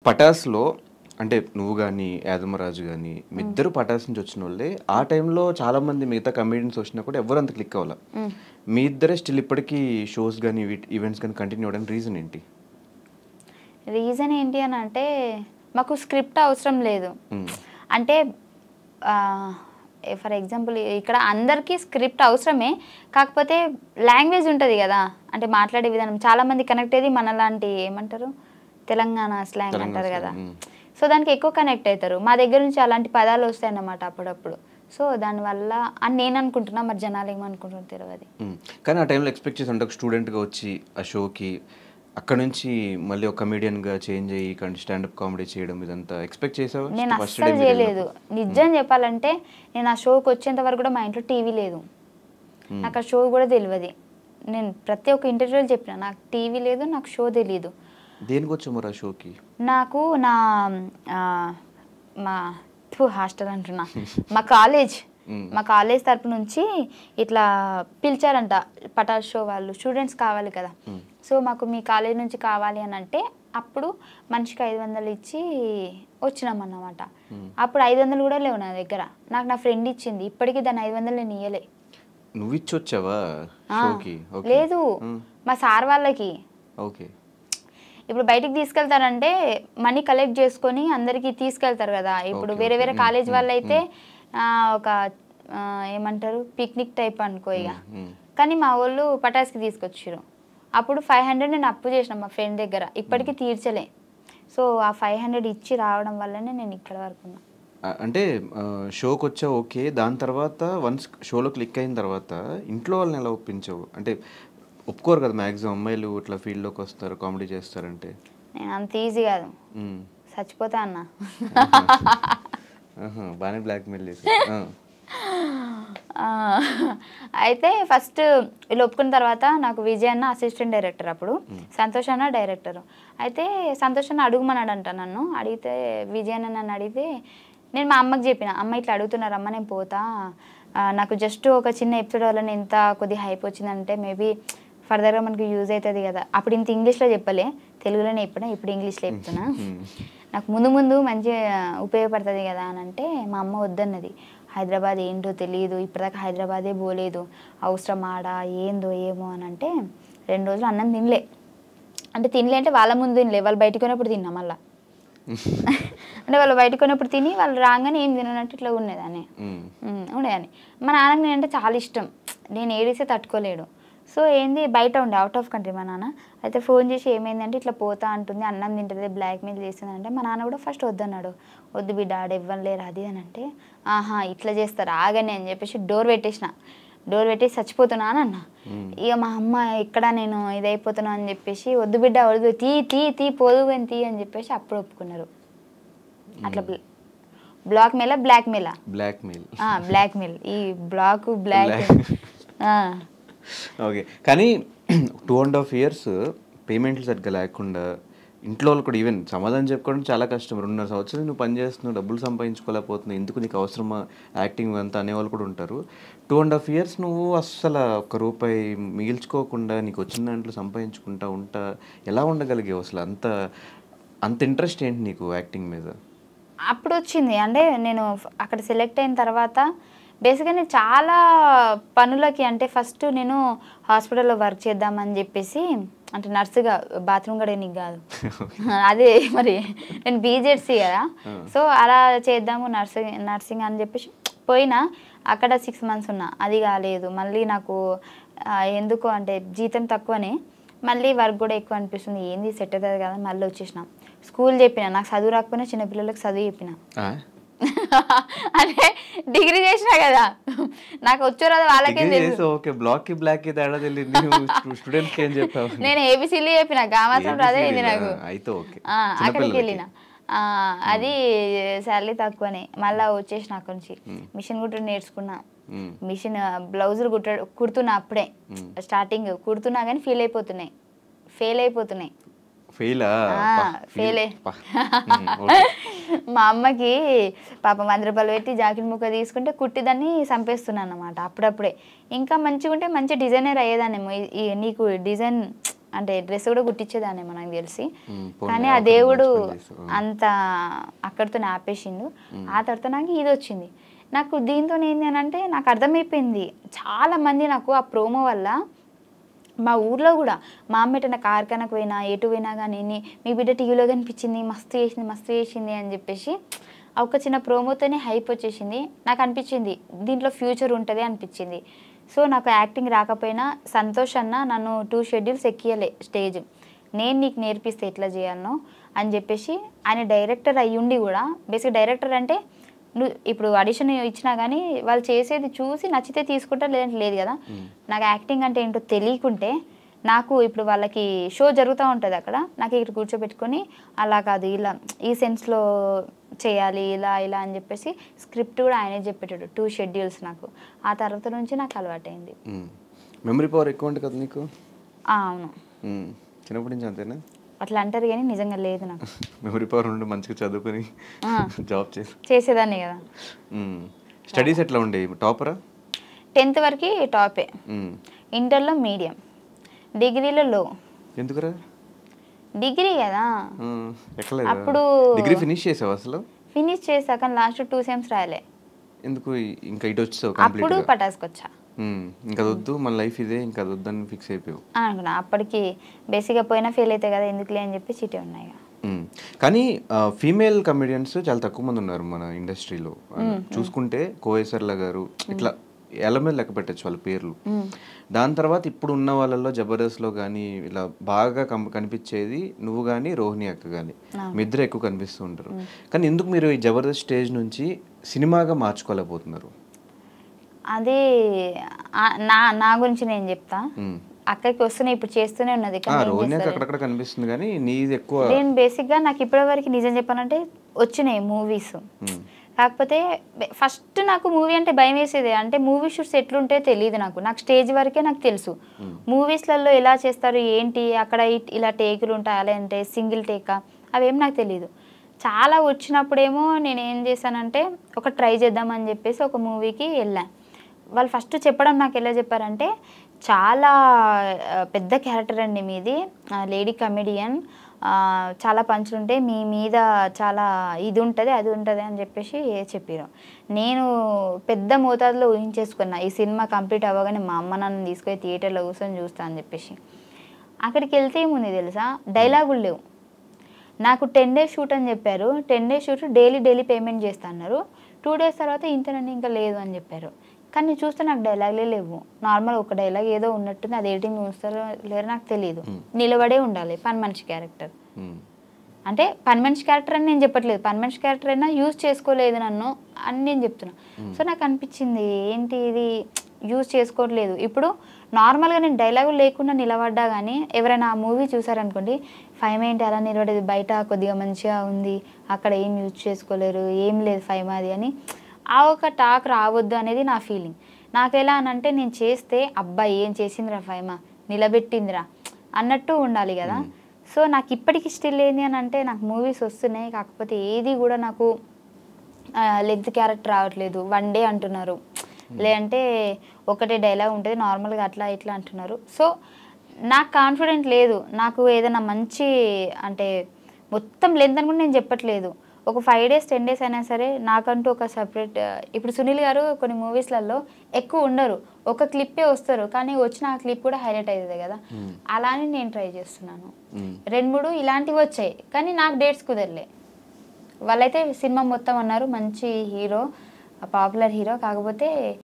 పటాస్లో అంటే నువ్వు కానీ యాదమరాజు కానీ మీ ఇద్దరు పటాస్ నుంచి వచ్చిన వాళ్ళే. ఆ టైంలో చాలా మంది మిగతా కమెడియన్స్ వచ్చినా కూడా ఎవరు అంత క్లిక్ అవ్వాలి. మీ ఇద్దరే స్టిల్ ఇప్పటికీ షోస్ కానీ ఈవెంట్స్ కానీ కంటిన్యూ అవ్వడానికి రీజన్ ఏంటి? రీజన్ ఏంటి అని అంటే మాకు స్క్రిప్ట్ అవసరం లేదు. అంటే ఫర్ ఎగ్జాంపుల్ ఇక్కడ అందరికీ స్క్రిప్ట్ అవసరమే, కాకపోతే లాంగ్వేజ్ ఉంటుంది కదా, అంటే మాట్లాడే విధానం చాలామంది కనెక్ట్ అయ్యేది మనలాంటి ఏమంటారు తెలంగాణ స్లాంగ్ అంటారు కదా, సో దానికి ఎక్కువ కనెక్ట్ అవుతారు. మా దగ్గర నుంచి అలాంటి పదాలు వస్తాయి అన్నమాట అప్పుడప్పుడు. సో దానివల్ల అని నేను అనుకుంటున్నా, మరి జనాలు ఏమనుకుంటున్నారు తెలియదు. కానీ ఆ టైంలో ఎక్స్పెక్ట్ చేసి అంటే ఒక స్టూడెంట్గా వచ్చి ఆ షోకి అక్కడ నుంచి మళ్ళీ ఒక కమెడియన్గా చేంజ్ అయ్యి స్టాండప్ కామెడీ చేయడం ఇదంతా ఎక్స్పెక్ట్ చేసావు? నేను అస్సలు చేయలేదు. నిజం చెప్పాలంటే నేను ఆ షోకి వచ్చేంత వరకు కూడా మా ఇంట్లో టీవీ లేదు, నాకు ఆ షో కూడా తెలియదు. నేను ప్రతి ఒక్క ఇంటర్వ్యూలో చెప్పిన నాకు టీవీ లేదు, నాకు షో తెలియదు. దేనికి వచ్చావు మరి ఆ షోకి? నాకు మా హాస్టల్ అంటున్నా మా కాలేజ్ తరపు నుంచి ఇట్లా పిలిచారంట పటాస్ షో వాళ్ళు, స్టూడెంట్స్ కావాలి కదా, సో మాకు మీ కాలేజ్ నుంచి కావాలి అని అంటే అప్పుడు మనిషికి 500 ఇచ్చి వచ్చినామన్నమాట. అప్పుడు 500 కూడా లేవు నా దగ్గర, నాకు నా ఫ్రెండ్ ఇచ్చింది. ఇప్పటికీ దాన్ని 500 నేను ఇయ్యలే. నువ్వు ఇచ్చి వచ్చావా? లేదు, మా సార్ వాళ్ళకి. ఓకే. ఇప్పుడు బయటికి తీసుకెళ్తారంటే మనీ కలెక్ట్ చేసుకొని అందరికి తీసుకెళ్తారు కదా. ఇప్పుడు వేరే వేరే కాలేజ్ వాళ్ళు అయితే ఒక ఏమంటారు పిక్నిక్ టైప్ అనుకో ఇక. కానీ మా వాళ్ళు పటాస్కి తీసుకొచ్చారు. అప్పుడు 500 నేను అప్పు చేసిన మా ఫ్రెండ్ దగ్గర, ఇప్పటికీ తీర్చలే. సో ఆ 500 ఇచ్చి రావడం వల్లనే నేను ఇక్కడ వరకు ఉన్నా. అంటే షోకి వచ్చావు ఓకే, దాని తర్వాత వన్స్ షోలో క్లిక్ అయిన తర్వాత ఇంట్లో వాళ్ళని ఎలా ఒప్పించావు? అంటే ఒప్పుకోరు కదా మ్యాక్సిమం అమ్మాయిలు ఇట్లా ఫీల్డ్లోకి వస్తారు కామెడీ చేస్తారంటే. నేను అంత ఈజీ కాదు, చచ్చిపోతా అన్న. బాగానే బ్లాక్మెయిల్ చేసి. అయితే ఫస్ట్ వీళ్ళు ఒప్పుకున్న తర్వాత నాకు విజయ్ అన్న అసిస్టెంట్ డైరెక్టర్, అప్పుడు సంతోష్ అన్న డైరెక్టర్. అయితే సంతోష్ అన్న అడుగుమన్నాడంట నన్ను. అడిగితే విజయ్ అన్న నన్ను అడిగితే నేను మా అమ్మకి చెప్పిన, అమ్మ ఇట్లా అడుగుతున్నారమ్మ నేను పోతా, నాకు జస్ట్ ఒక చిన్న ఎపిసోడ్ వల్ల ఇంత కొద్దిగా హైప్ వచ్చిందంటే మేబీ ఫర్దర్గా మనకు యూజ్ అవుతుంది కదా. అప్పుడు ఇంత ఇంగ్లీష్లో చెప్పలే, తెలుగులోనే చెప్పినా, ఇప్పుడు ఇంగ్లీష్లో చెప్తున్నా, నాకు ముందు ముందు మంచిగా ఉపయోగపడుతుంది కదా అని అంటే మా అమ్మ వద్దన్నది. హైదరాబాద్ ఏంటో తెలియదు, ఇప్పటిదాకా హైదరాబాదే పోలేదు, అవసరం ఆడా ఏందో ఏమో అని అంటే 2 రోజులు అన్నం తినలే. అంటే తినలే అంటే వాళ్ళ ముందు తినలే, వాళ్ళు బయటకు కొన్నప్పుడు తిన్నా మళ్ళా. అంటే వాళ్ళు బయటకు కొన్నప్పుడు తిని వాళ్ళు రాగానే ఏం తిననట్టు ఇట్లా ఉండేదాన్ని. మా నాన్నకి నేనంటే చాలా ఇష్టం, నేను ఏడిస్తే తట్టుకోలేడు. సో ఏంది బయట ఉండే అవుట్ ఆఫ్ కంట్రీ మా నాన్న. అయితే ఫోన్ చేసి ఏమైందంటే ఇట్లా పోతా అంటుంది, అన్నం తింటుంది, బ్లాక్మెయిల్ చేస్తుంది అంటే మా నాన్న కూడా ఫస్ట్ వద్దన్నాడు. వద్దు బిడ్డ ఆడ ఇవ్వలేరు అది అని అంటే ఆహా ఇట్లా చేస్తారు ఆగని అని చెప్పేసి డోర్ పెట్టేసిన. డోర్ పెట్టేసి చచ్చిపోతున్నా అని అన్న. ఇక మా అమ్మ ఇక్కడ నేను ఇదైపోతున్నా అని చెప్పేసి వద్దు బిడ్డ వద్దు తీ పోదు అని తీ అని చెప్పేసి అప్పుడు ఒప్పుకున్నారు. అట్లా బ్లాక్మెయిల్ ఈ బ్లాక్. ఓకే. కానీ 2.5 years పేమెంట్లు సరిగ్గా లేకుండా ఇంట్లో వాళ్ళు కూడా ఈవెన్ సమాధానం చెప్పుకోవడం చాలా కష్టం. 2.5 సంవత్సరాలు నువ్వు పని చేస్తున్నావు, డబ్బులు సంపాదించుకోలేకపోతున్నావు, ఎందుకు నీకు అవసరమా యాక్టింగ్ అంతా అనేవాళ్ళు కూడా ఉంటారు. 2.5 years నువ్వు అస్సలు ₹1 మిగిల్చుకోకుండా నీకు వచ్చిన దాంట్లో సంపాదించుకుంటా ఎలా ఉండగలిగావు అసలు? అంత ఇంట్రెస్ట్ ఏంటి నీకు యాక్టింగ్ మీద? అప్పుడు వచ్చింది అంటే నేను అక్కడ సెలెక్ట్ అయిన తర్వాత బేసిక్గా నేను చాలా పనులకి, అంటే ఫస్ట్ నేను హాస్పిటల్లో వర్క్ చేద్దామని చెప్పేసి, అంటే నర్సుగా, బాత్రూమ్ కూడా నీకు కాదు అదే మరి నేను బీజెడ్సీ కదా, సో అలా చేద్దాము నర్సింగ్ అని చెప్పేసి పోయినా. అక్కడ 6 months ఉన్నా, అది కాలేదు. మళ్ళీ నాకు ఎందుకో అంటే జీతం తక్కువనే, మళ్ళీ వర్క్ కూడా ఎక్కువ అనిపిస్తుంది, ఏంది సెట్ అవుతుంది కదా, మళ్ళీ వచ్చేసిన. స్కూల్ చెప్పిన, నాకు చదువు రాకపోయినా చిన్నపిల్లలకు చదువు చెప్పిన. అంటే డిగ్రీ చేసినా కదా, నాకు వచ్చో రాదు వాళ్ళకేం తెలుసు. నేను ఏబిసిలు చెప్పిన, మాత్రం అదే ఇది నాకు. అక్కడికి వెళ్ళిన, అది శాలరీ తక్కువనే. మళ్ళీ వచ్చేసిన అక్కడి నుంచి. మిషన్ కుట్టడం నేర్చుకున్నా, మిషన్ బ్లౌజులు కుడుతున్నా. అప్పుడే స్టార్టింగ్ కుడుతున్నా కానీ ఫెయిల్ అయిపోతున్నాయి. మా అమ్మకి పాపం ₹100 పెట్టి జాకెట్ ముక్క తీసుకుంటే కుట్టి దాన్ని చంపేస్తున్నాను అన్నమాట అప్పుడప్పుడే. ఇంకా మంచిగా ఉంటే మంచి డిజైనర్ అయ్యేదాన్నేమో, నీకు డిజైన్ అంటే డ్రెస్ కూడా కుట్టించేదాన్ని మనకు తెలిసి. పోనీ కానీ ఆ ఒకటి దేవుడు మంచి పని చేసావు. అంత అక్కడితో ఆపేసిండు. ఆ తర్వాత నాకు ఇది వచ్చింది. నాకు దీంతో ఏంది అని అంటే నాకు అర్థమైపోయింది, చాలా మంది నాకు ఆ ప్రోమో వల్ల మా ఊర్లో కూడా మా అమ్మ ఎటన్నా కార్ఖానకు పోయినా ఎటు పోయినా కానీ మీ బిడ్డ టీవీలో కనిపించింది, మస్తు చేసింది అని చెప్పేసి ఆ ఒక చిన్న ప్రోమోతోనే హైప్ వచ్చేసింది. నాకు అనిపించింది దీంట్లో ఫ్యూచర్ ఉంటుంది అనిపించింది. సో నాకు యాక్టింగ్ రాకపోయినా సంతోష్ అన్న నన్ను 2 షెడ్యూల్స్ ఎక్కియలే స్టేజ్, నేను నీకు నేర్పిస్తే ఎట్లా చేయాలనో అని చెప్పేసి. ఆయన డైరెక్టర్ అయ్యుండి కూడా, బేసిక్ డైరెక్టర్ అంటే నువ్వు ఇప్పుడు ఆడిషన్ ఇచ్చినా కానీ వాళ్ళు చేసేది చూసి నచ్చితే తీసుకుంటా, లేదంటే లేదు కదా. నాకు యాక్టింగ్ అంటే ఏంటో తెలియకుంటే, నాకు ఇప్పుడు వాళ్ళకి షో జరుగుతూ ఉంటుంది అక్కడ, నాకు ఇక్కడ కూర్చోబెట్టుకొని అలా కాదు ఇలా ఈ సెన్స్లో చేయాలి ఇలా ఇలా అని చెప్పేసి స్క్రిప్ట్ కూడా ఆయనే చెప్పేటాడు 2 షెడ్యూల్స్ నాకు. ఆ తర్వాత నుంచి నాకు అలవాటైంది. మెమరీ పవర్ ఎక్కువ ఉంటుంది కదా నీకు? అవును, చిన్నప్పటి నుంచి అంతేనా? అట్లా అంటారు కానీ నిజంగా లేదు నాకు. మెమరీ పవర్ ఉండి మంచిగా చదువుకొని జాబ్ చేసేదాన్ని కదా. స్టడీస్ ఎట్లా ఉండేవి? టాపరా? 10th వరకు టాపే, ఇంటర్లో మీడియం, డిగ్రీలో లో. ఎందుకురా? డిగ్రీ కదా అప్పుడు. డిగ్రీ ఫినిష్ చేసావు అసలు? ఫినిష్ చేసా కానీ లాస్ట్ 2 సెమ్స్ రాయలే. ఎందుకు ఇంకా ఇటు వచ్చావు? అప్పుడు పటాస్కొచ్చా. ఇంకా వద్దు మన లైఫ్ ఇదే, ఇంకా వద్దని ఫిక్స్ అయిపోయావు అనుకున్నా. అప్పటికి బేసిక్గా పోయినా ఫెయిల్ అవుతాయి కదా ఎందుకులే అని చెప్పి చిటి ఉన్నాయి. కానీ ఫీమేల్ కమెడియన్స్ చాలా తక్కువ మంది ఉన్నారు మన ఇండస్ట్రీలో. చూసుకుంటే కోయేసర్ల గారు ఇట్లా ఎలా మీద లెక్క పెట్టచ్చు వాళ్ళ పేర్లు. దాని తర్వాత ఇప్పుడు ఉన్న వాళ్ళలో జబర్దస్త్లో కానీ ఇలా బాగా కనిపించేది నువ్వు కానీ రోహిణి అక్క కానీ, మీ ఇద్దరు ఎక్కువ కనిపిస్తూ ఉంటారు. కానీ ఎందుకు మీరు ఈ జబర్దస్త్ స్టేజ్ నుంచి సినిమాగా మార్చుకోలేకపోతున్నారు? అదే నా గురించి నేను చెప్తా. అక్కడికి వస్తూనే ఇప్పుడు చేస్తూనే ఉన్నది. అక్కడక్కడ కనిపిస్తుంది కానీ నీది ఎక్కువ. నేను బేసిక్గా నాకు ఇప్పటివరకు నిజం చెప్పాలంటే వచ్చినాయి మూవీస్, కాకపోతే ఫస్ట్ నాకు మూవీ అంటే భయం వేసేది. అంటే మూవీ షూట్స్ ఎట్లుంటే తెలియదు నాకు స్టేజ్ వరకే నాకు తెలుసు. మూవీస్లలో ఎలా చేస్తారు ఏంటి, అక్కడ ఇలా టేకులు ఉంటాయి అలాంటే సింగిల్ టేకా అవేం నాకు తెలియదు. చాలా వచ్చినప్పుడేమో నేను ఏం చేశానంటే ఒక ట్రై చేద్దామని చెప్పేసి ఒక మూవీకి వెళ్ళాను. వాళ్ళు ఫస్ట్ చెప్పడం నాకు ఎలా చెప్పారంటే, చాలా పెద్ద క్యారెక్టర్ అండి మీది, లేడీ కమెడియన్, చాలా పంచులు ఉంటాయి మీ మీద, చాలా ఇది ఉంటుంది అది ఉంటుంది అని చెప్పేసి చెప్పారు. నేను పెద్ద మోతాదులో ఊహించేసుకున్నా ఈ సినిమా కంప్లీట్ అవ్వగానే మా అమ్మ నన్ను తీసుకొని థియేటర్లో కూర్చొని చూస్తా అని చెప్పేసి. అక్కడికి వెళ్తే ఏముంది తెలుసా, డైలాగులు లేవు. నాకు 10 days షూట్ అని చెప్పారు. 10 days షూట్ డైలీ పేమెంట్ చేస్తా అన్నారు. 2 days తర్వాత ఇంతనండి ఇంకా లేదు అని చెప్పారు. కానీ చూస్తే నాకు డైలాగ్లే లేవు. నార్మల్ ఒక డైలాగ్ ఏదో ఉన్నట్టుంది, అది ఎడిటింగ్ చూస్తారో లేదో నాకు తెలియదు. నిలబడే ఉండాలి పని మనిషి క్యారెక్టర్. అంటే పని మనిషి క్యారెక్టర్ అని నేను చెప్పట్లేదు, పని మనిషి క్యారెక్టర్ అయినా యూజ్ చేసుకోలేదు నన్ను అని నేను చెప్తున్నా. సో నాకు అనిపించింది ఏంటి ఇది యూజ్ చేసుకోవట్లేదు. ఇప్పుడు నార్మల్గా నేను డైలాగులు లేకుండా నిలబడ్డా కానీ ఎవరైనా ఆ మూవీ చూసారనుకోండి, 5 ఏంటి అలా నిలబడేది, బయట కొద్దిగా మంచిగా ఉంది, అక్కడ ఏం యూజ్ చేసుకోలేరు, ఏం లేదు 5 అది అని ఆ ఒక టాక్ రావద్దు అనేది నా ఫీలింగ్. నాకు ఎలా అనంటే నేను చేస్తే అబ్బాయి ఏం చేసిందిరా 5 నిలబెట్టిందిరా అన్నట్టు ఉండాలి కదా. సో నాకు ఇప్పటికి స్టిల్ ఏంది అని అంటే నాకు మూవీస్ వస్తున్నాయి, కాకపోతే ఏది కూడా నాకు లెగ్త్ క్యారెక్టర్ రావట్లేదు. 1 day అంటున్నారు, లేదంటే ఒకటే డైలాగ్ ఉంటుంది నార్మల్గా అట్లా ఇట్లా అంటున్నారు. సో నాకు కాన్ఫిడెంట్ లేదు. నాకు ఏదైనా మంచి అంటే మొత్తం లెంత్ అని కూడా నేను చెప్పట్లేదు, ఒక 5 days 10 days అయినా సరే నాకంటూ ఒక సపరేట్. ఇప్పుడు సునీల్ గారు కొన్ని మూవీస్లలో ఎక్కువ ఉండరు, ఒక క్లిప్పే వస్తారు, కానీ వచ్చిన ఆ క్లిప్ కూడా హైలైట్ అవుతుంది కదా. అలానే నేను ట్రై చేస్తున్నాను. 2-3 ఇలాంటివి వచ్చాయి కానీ నాకు డేట్స్ కుదరలే. వాళ్ళైతే సినిమా మొత్తం అన్నారు మంచి హీరో, పాపులర్ హీరో, కాకపోతే